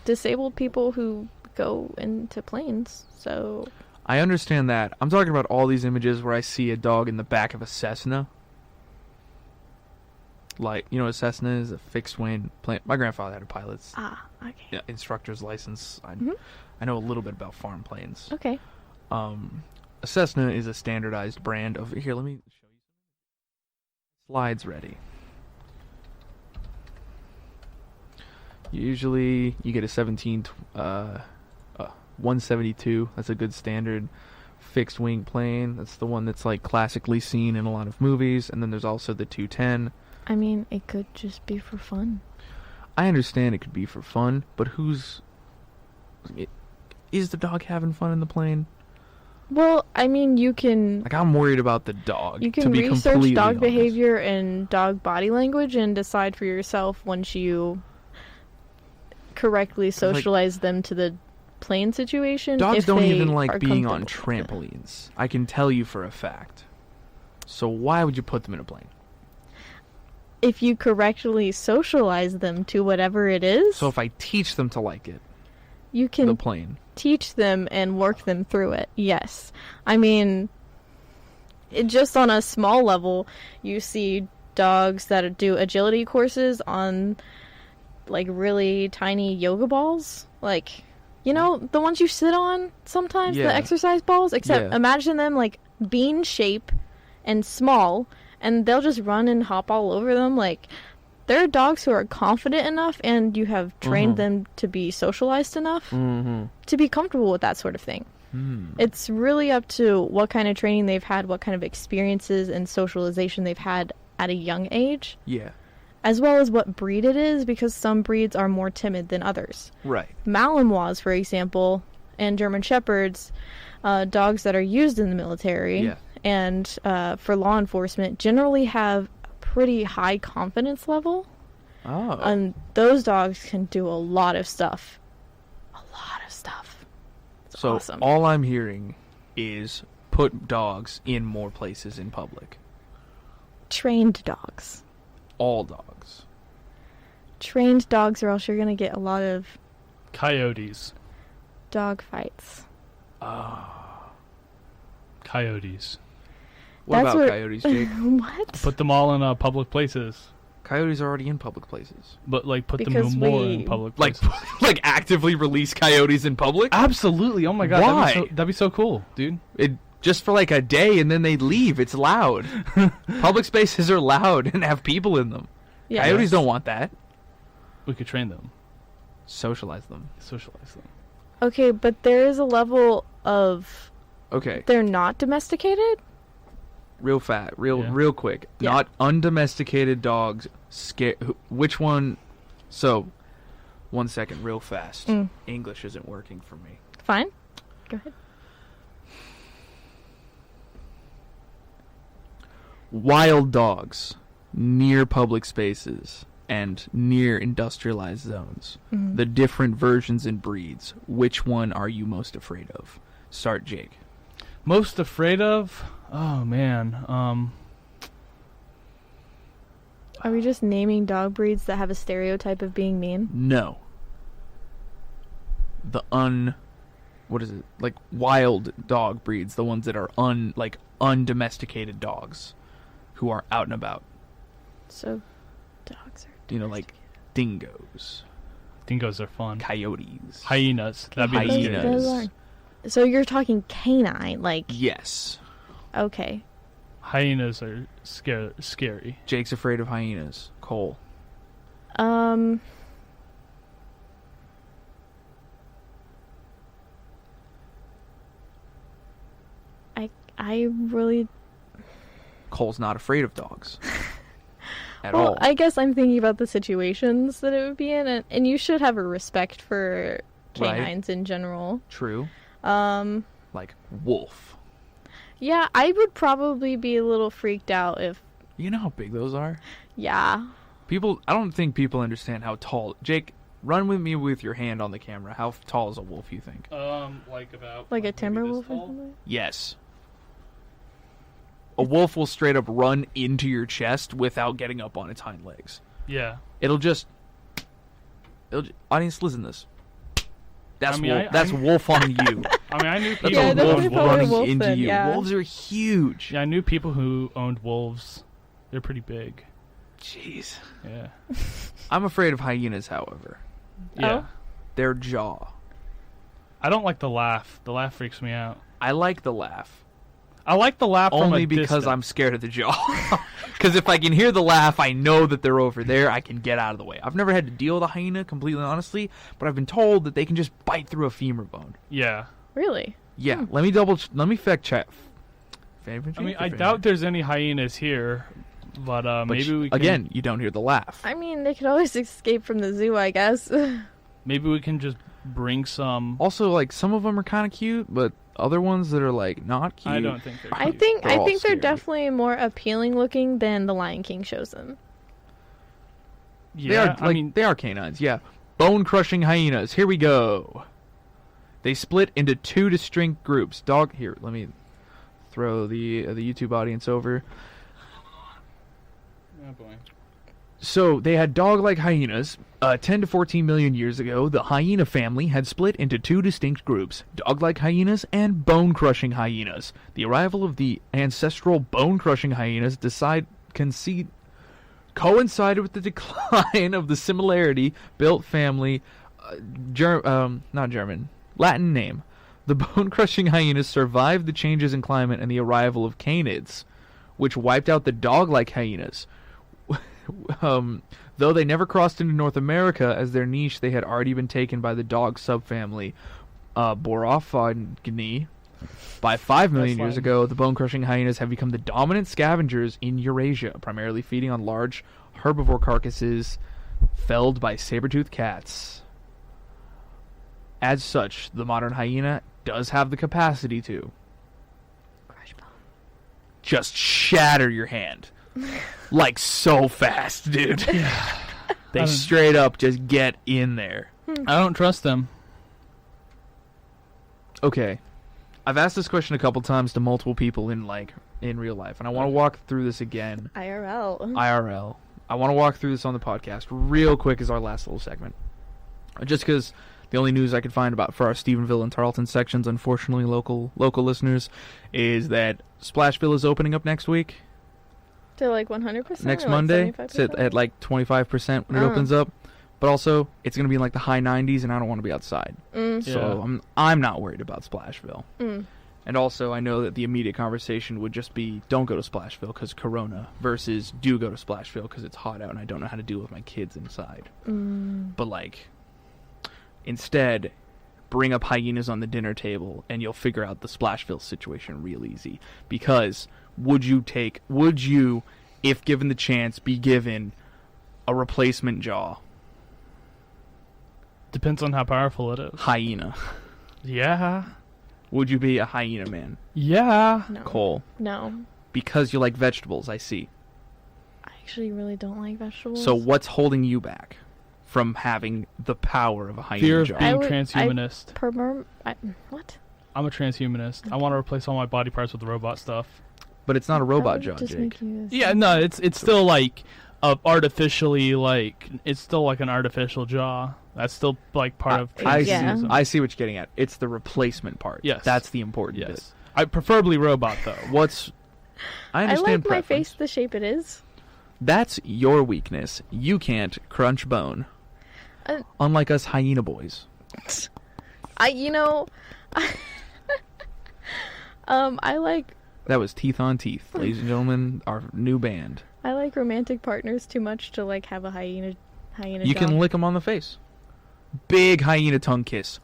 disabled people who go into planes, so. I understand that. I'm talking about all these images where I see a dog in the back of a Cessna. Like, you know, a Cessna is a fixed wing plane. My grandfather had a pilot's instructor's license. I know a little bit about farm planes. Okay. A Cessna is a standardized brand of... Here, let me show you. Slides ready. Usually, you get a 172. That's a good standard fixed wing plane. That's the one that's like classically seen in a lot of movies. And then there's also the 210. I mean, it could just be for fun. I understand it could be for fun, but is the dog having fun in the plane? Well, I mean, you can... Like, I'm worried about the dog. You can research dog behavior and dog body language and decide for yourself once you correctly socialize them to the plane situation. Dogs don't even like being on trampolines. I can tell you for a fact. So why would you put them in a plane? If you correctly socialize them to whatever it is. So if I teach them to like it, you can the plane. Teach them and work them through it. Yes. I mean, just on a small level, you see dogs that do agility courses on like really tiny yoga balls. Like, you know, the ones you sit on sometimes, the exercise balls, except imagine them like bean shape and small, and they'll just run and hop all over them. Like, there are dogs who are confident enough and you have trained them to be socialized enough to be comfortable with that sort of thing. It's really up to what kind of training they've had, what kind of experiences and socialization they've had at a young age. Yeah. As well as what breed it is, because some breeds are more timid than others. Right. Malinois, for example, and German Shepherds, dogs that are used in the military and for law enforcement, generally have a pretty high confidence level. Oh. And those dogs can do a lot of stuff. A lot of stuff. It's awesome. All I'm hearing is put dogs in more places in public. Trained dogs. all dogs. Trained dogs, or else you're going to get a lot of Coyotes. dog fights. Coyotes. What That's about what- coyotes, Jake? What? Put them all in public places. Coyotes are already in public places. But, like, put Because them more we- in public Like, places. like actively release coyotes in public? Absolutely. Oh, my God. Why? That'd be so cool, dude. Just for like a day, and then they leave. It's loud. Public spaces are loud and have people in them. Yeah. Coyotes don't want that. We could train them. Socialize them. Socialize them. Okay, but there is a level of Okay, they're not domesticated. real Yeah. real quick. Yeah. Not undomesticated dogs. Which one? So, 1 second, real fast. Mm. English isn't working for me. Fine. Go ahead. Wild dogs near public spaces and near industrialized zones. Mhm. The different versions and breeds. Which one are you most afraid of? Start, Jake. Most afraid of? Oh, man. Are we just naming dog breeds that have a stereotype of being mean? No. What is it? Like wild dog breeds, the ones that are undomesticated dogs who are out and about. So, dogs are. You know, like dingoes, Dingoes are fun. coyotes. Hyenas. That'd be the Hyenas. scariest. Those aren't- So you're talking canine, like Yes. okay. Hyenas are scary. Jake's afraid of hyenas. Cole. I really. Cole's not afraid of dogs. At Well, all. I guess I'm thinking about the situations that it would be in, and you should have a respect for Right. canines in general. True. Um, Like wolf. yeah, I would probably be a little freaked out if, You know how big those are? yeah. I don't think people understand how tall. Jake, run with me with your hand on the camera. How tall is a wolf, you think? Like about Like a timber wolf or something? Yes. A wolf will straight up run into your chest without getting up on its hind legs. Yeah. Audience, listen to this. That's I mean, wolf. I That's knew- wolf on you. I mean, I knew That's people Yeah, a who that's wolf owned probably running wolf into then, you. yeah. Wolves are huge. Yeah, I knew people who owned wolves. They're pretty big. Jeez. Yeah. I'm afraid of hyenas, however. Yeah. Oh? Their jaw. I don't like the laugh. The laugh freaks me out. I like the laugh. I like the laugh from Only a because distance. I'm scared of the jaw. Because if I can hear the laugh, I know that they're over there. I can get out of the way. I've never had to deal with a hyena, completely honestly, but I've been told that they can just bite through a femur bone. Yeah. Really? Yeah, let me fact check. I mean, I doubt there's any hyenas here, but maybe we can, again, you don't hear the laugh. I mean, they could always escape from the zoo, I guess. maybe we can just bring some. Also, like some of them are kind of cute, but other ones that are like not cute. I don't think they're. I cute. think They're all they're scary. definitely more appealing looking than the Lion King shows them. Yeah, They are I mean, they are canines. Yeah, bone crushing hyenas. Here we go. They split into two distinct groups. Here, let me throw the YouTube audience over. oh boy. So they had dog-like hyenas. 10 to 14 million years ago, the hyena family had split into two distinct groups, dog-like hyenas and bone-crushing hyenas. The arrival of the ancestral bone-crushing hyenas coincided with the decline of the similarity-built family, not German, Latin name. The bone-crushing hyenas survived the changes in climate and the arrival of canids, which wiped out the dog-like hyenas. Though they never crossed into North America, as their niche they had already been taken by the dog subfamily Borophagini. By 5 million years ago, the bone-crushing hyenas have become the dominant scavengers in Eurasia, primarily feeding on large herbivore carcasses felled by saber-toothed cats. As such, the modern hyena does have the capacity to Crush bone. just shatter your hand. Like so fast, dude. They straight up just get in there. I don't trust them. Okay. I've asked this question a couple times to multiple people in real life, and I want to walk through this again. IRL. IRL. I want to walk through this on the podcast real quick as our last little segment. Just because the only news I could find about for our Stephenville and Tarleton sections, unfortunately, local listeners, is that Splashville is opening up next week. To like 100%? Next Monday. It's at like 25% when it opens up. But also, it's going to be in like the high 90s, and I don't want to be outside. So I'm not worried about Splashville. And also, I know that the immediate conversation would just be, don't go to Splashville because Corona, versus do go to Splashville because it's hot out and I don't know how to deal with my kids inside. But like, instead, bring up hyenas on the dinner table and you'll figure out the Splashville situation real easy. Because would you, if given the chance, be given a replacement jaw? Depends on how powerful it is. Hyena. Yeah. Would you be a hyena man? Yeah. No. Cole. No. Because you like vegetables, I see. I actually really don't like vegetables. So what's holding you back from having the power of a hyena Fear of jaw? being transhumanist. What? I'm a transhumanist. I want to replace all my body parts with robot stuff. But it's not a robot jaw, Jake. Yeah, no, it's still like artificially, like, it's still like an artificial jaw. That's still like part of transhumanism. I see what you're getting at. It's the replacement part. Yes. That's the important bit. I preferably robot though. I understand I like my preference. face the shape it is. That's your weakness. You can't crunch bone. Unlike us hyena boys. I like... That was Teeth on Teeth, ladies and gentlemen, our new band. I like romantic partners too much to like have a hyena You jaw. can lick them on the face. Big hyena tongue kiss.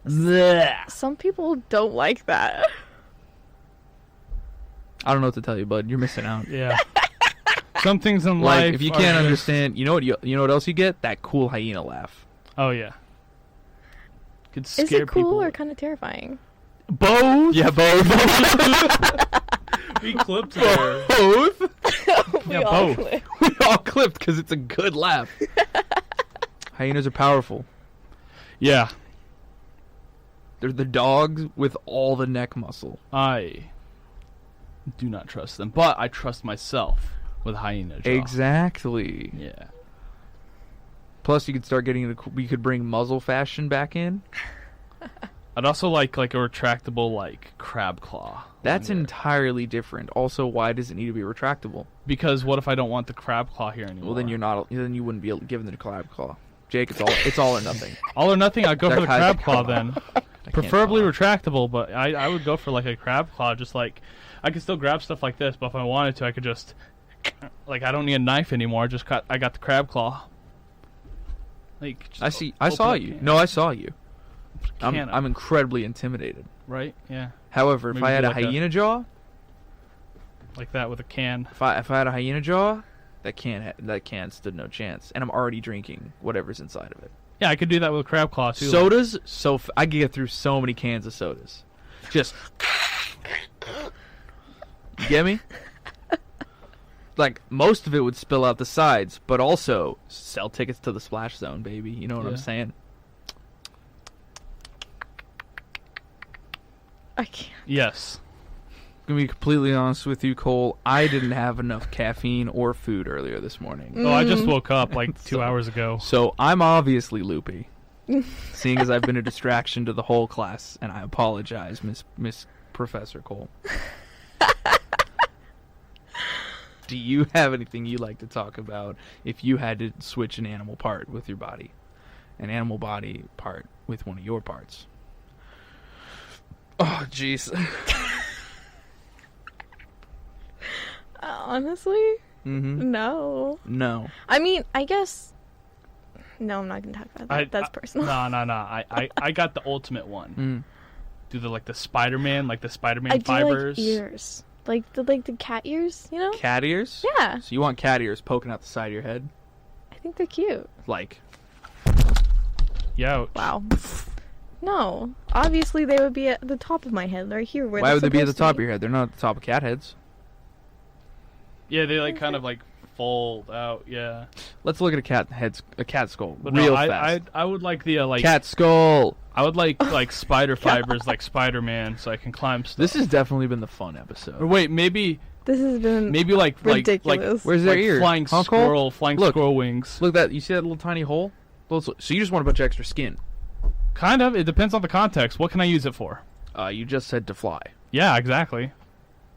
Blech. Some people don't like that. I don't know what to tell you, bud. You're missing out. Yeah. Some things in life. Like, if you can't understand, you know what else you get? That cool hyena laugh. Oh yeah. Could scare Is it cool people. or kind of terrifying? Both? Yeah, both. We clipped there. Both? We Yeah, all both. clip. We all clipped because it's a good laugh. Hyenas are powerful. Yeah. They're the dogs with all the neck muscle. I do not trust them, but I trust myself with hyena jaw. Exactly. Yeah. Plus, you could start getting we could bring muzzle fashion back in. I'd also like a retractable like crab claw. That's longer. entirely different. Also, why does it need to be retractable? Because what if I don't want the crab claw here anymore? Well, then then you wouldn't be given the crab claw. Jake, it's all or nothing. All or nothing. I'd go for the crab claw then. I Preferably can't retractable, but I would go for like a crab claw. Just like I could still grab stuff like this, but if I wanted to, I could just like I don't need a knife anymore. I got the crab claw. Like just I saw you. No, I saw you. Can I'm incredibly intimidated. right? Yeah, However, if Maybe I had do a like a- hyena jaw, like that with a can. if I had a hyena jaw, that can stood no chance. And I'm already drinking whatever's inside of it. Yeah, I could do that with a crab claw too. Sodas, I could get through so many cans of sodas. Just, you get me? Like, most of it would spill out the sides, but also sell tickets to the Splash Zone, baby. You know what I'm Yeah. saying? I can't. Yes. I'm gonna be completely honest with you, Cole. I didn't have enough caffeine or food earlier this morning. Oh, I just woke up like 2 hours ago. So I'm obviously loopy, seeing as I've been a distraction to the whole class, and I apologize, Miss Professor Cole. Do you have anything you'd like to talk about if you had to switch an animal part with your body? An animal body part with one of your parts? Oh, jeez. Honestly, Mm-hmm. no. No. I mean, I guess. No, I'm not gonna talk about that. That's personal. No. I got the ultimate one. Mm. Do the Spider-Man, like the Spider-Man I do fibers. like ears, like the cat ears. You know? Cat ears? Yeah, So you want cat ears poking out the side of your head? I think they're cute. Like, Yeah. Wow. No, obviously they would be at the top of my head, right here. Where why they're would they be at the supposed to top of your head? They're not at the top of cat heads. Yeah, they like kind of like fold out. Yeah. Let's look at a cat skull, But real no, fast. I would like the like Cat skull. I would like spider fibers like Spider-Man, so I can climb stuff. This has definitely been the fun Or episode. wait, maybe This has been Maybe like ridiculous. Where's their like ear? flying Huh, Cole? squirrel, flying Look. squirrel wings. Look that. You see that little tiny hole? So you just want a bunch of extra skin. Kind of. It depends on the context. What can I use it for? You just said to fly. Yeah, exactly.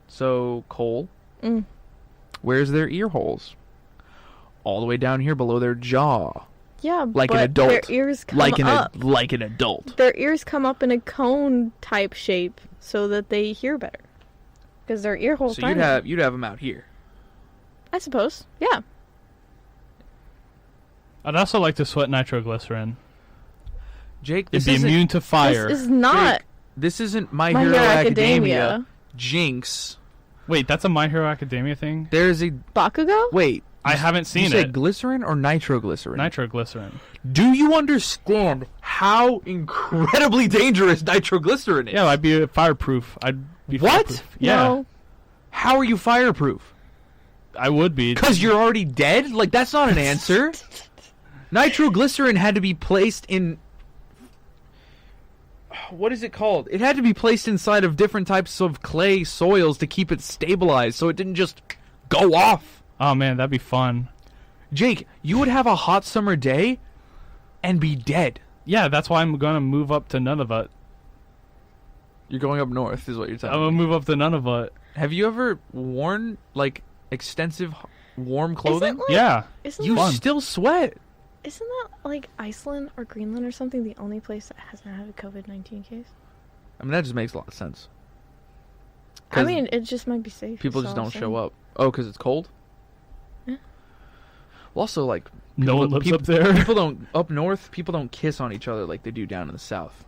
So Cole, where's their ear holes? All the way down here below their jaw. Yeah, Like but an adult. their ears come up. Like an adult. Their ears come up in a cone type shape so that they hear better. Because their ear holes. So you'd have them out here. I suppose. Yeah. I'd also like to sweat nitroglycerin. Jake, It'd be immune to fire. This is not Jake, this isn't My My Hero Hero Academia. Academia. Jinx. Wait, that's a My Hero Academia thing? There's a Bakugo? wait. I haven't seen you say it. Glycerin or nitroglycerin? Nitroglycerin. Do you understand how incredibly dangerous nitroglycerin is? Yeah, I'd be fireproof. I'd be What? fireproof. Yeah, No. How are you fireproof? I would be. Because you're already dead? Like, that's not an answer. Nitroglycerin had to be placed in... What is it called? It had to be placed inside of different types of clay soils to keep it stabilized so it didn't just go off. Oh man, that'd be fun. Jake, you would have a hot summer day and be dead. Yeah, that's why I'm gonna move up to Nunavut. You're going up north, is what you're I'm telling gonna me. move up to Nunavut. Have you ever worn, like, extensive warm clothing? Yeah. Isn't You Fun. still sweat. Isn't that like Iceland or Greenland or something the only place that hasn't had a COVID-19 case? I mean, that just makes a lot of sense. I 'Cause mean, it just might be safe. people just don't show up. Oh, because it's cold? Yeah. Well, also, like... No one lives people, up there. People don't... Up north, people don't kiss on each other like they do down in the south.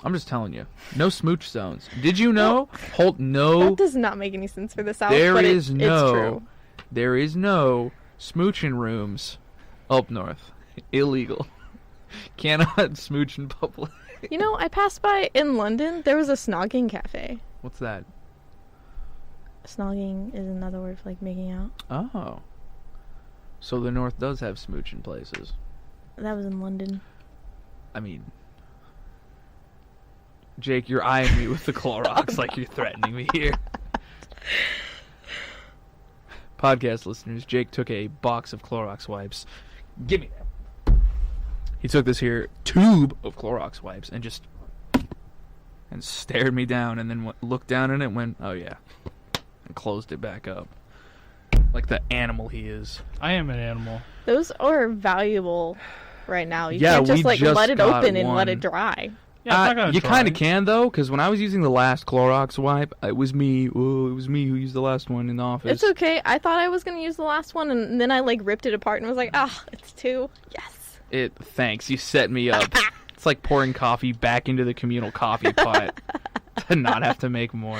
I'm just telling you. No smooch zones. Did you know? No... That does not make any sense for the South, There but is it's no... true. There is no smooching rooms up north. Illegal. Cannot smooch in public. You know, I passed by in London. There was a snogging cafe. What's that? Snogging is another word for like making out. Oh. So the north does have smooching places. That was in London. I mean... Jake, you're eyeing me with the Clorox like you're threatening me here. Podcast listeners, Jake took a box of Clorox wipes. Give me that. He took this here tube of Clorox wipes and just... and stared me down and then looked down at it and went, oh yeah. And closed it back up. Like the animal he is. I am an animal. Those are valuable right now. You Yeah, can't just we like just let it got open and let one. it dry. Yeah, it's not gonna you dry. kind of can though, because when I was using the last Clorox wipe, it was me. Oh, it was me who used the last one in the office. It's okay. I thought I was gonna use the last one, and then I like ripped it apart and was like, ah, it's two. Yes. Thanks, you set me up. It's like pouring coffee back into the communal coffee pot to not have to make more.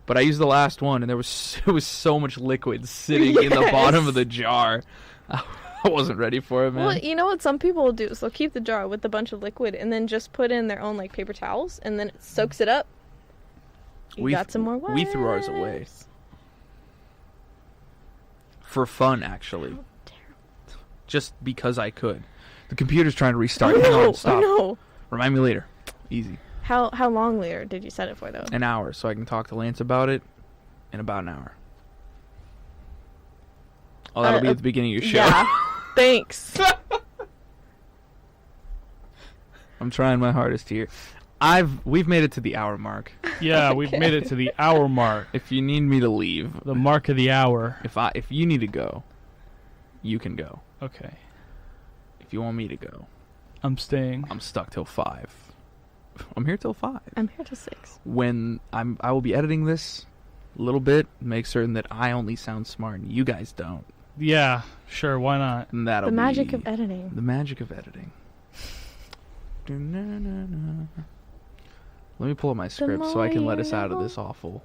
But I used the last one, and it was so much liquid sitting in the bottom of the jar. I wasn't ready for it, man. Well, you know what some people will do is they'll keep the jar with a bunch of liquid and then just put in their own like paper towels, and then it soaks it up. You got some more wipes. We threw ours away. For fun, actually. Oh, terrible. Just because I could. The computer's trying to restart. Oh, Hang no. on, stop. Oh, no. Remind me later. Easy. How long later did you set it for, though? An hour, so I can talk to Lance about it in about an hour. Oh, that'll be at the beginning of your show. Yeah. Thanks. I'm trying my hardest here. We've made it to the hour mark. Yeah, we've made it to the hour mark. If you need me to leave, The mark of the hour. if you need to go, you can go. Okay. If you want me to go, I'm staying. I'm stuck till 5. I'm here till 5. I'm here till 6. When I will be editing this a little bit, make certain that I only sound smart and you guys don't. Yeah, sure, why not? And that'll The magic be of editing. the magic of editing. Let me pull up my script so I can let us out of this awful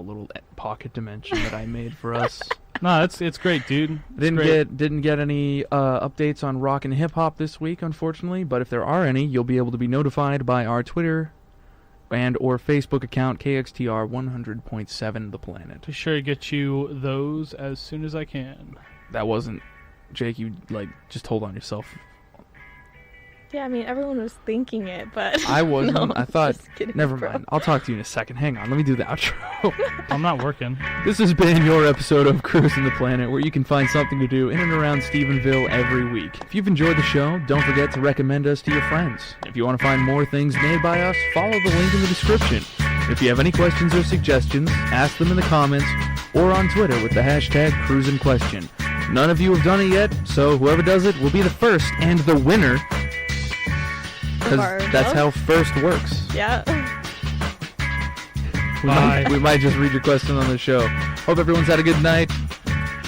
little pocket dimension that I made for us. No, it's great, dude. It's great. Didn't get any updates on rock and hip hop this week, unfortunately. But if there are any, you'll be able to be notified by our Twitter and or Facebook account, KXTR 100.7 The Planet. Be sure to get you those as soon as I can. That wasn't, Jake. You just hold on yourself. Yeah, I mean, everyone was thinking it, but I wasn't. No, I thought, just kidding, never bro. mind. I'll talk to you in a second. Hang on. Let me do the outro. I'm not working. This has been your episode of Cruisin the Planet, where you can find something to do in and around Stephenville every week. If you've enjoyed the show, don't forget to recommend us to your friends. If you want to find more things made by us, follow the link in the description. If you have any questions or suggestions, ask them in the comments or on Twitter with the hashtag CruisinQuestion. None of you have done it yet, so whoever does it will be the first and the winner. Because that's how first works. Yeah. We might just read your question on the show. Hope everyone's had a good night.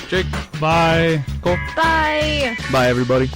Jake. Bye. Cole. Bye. Bye, everybody.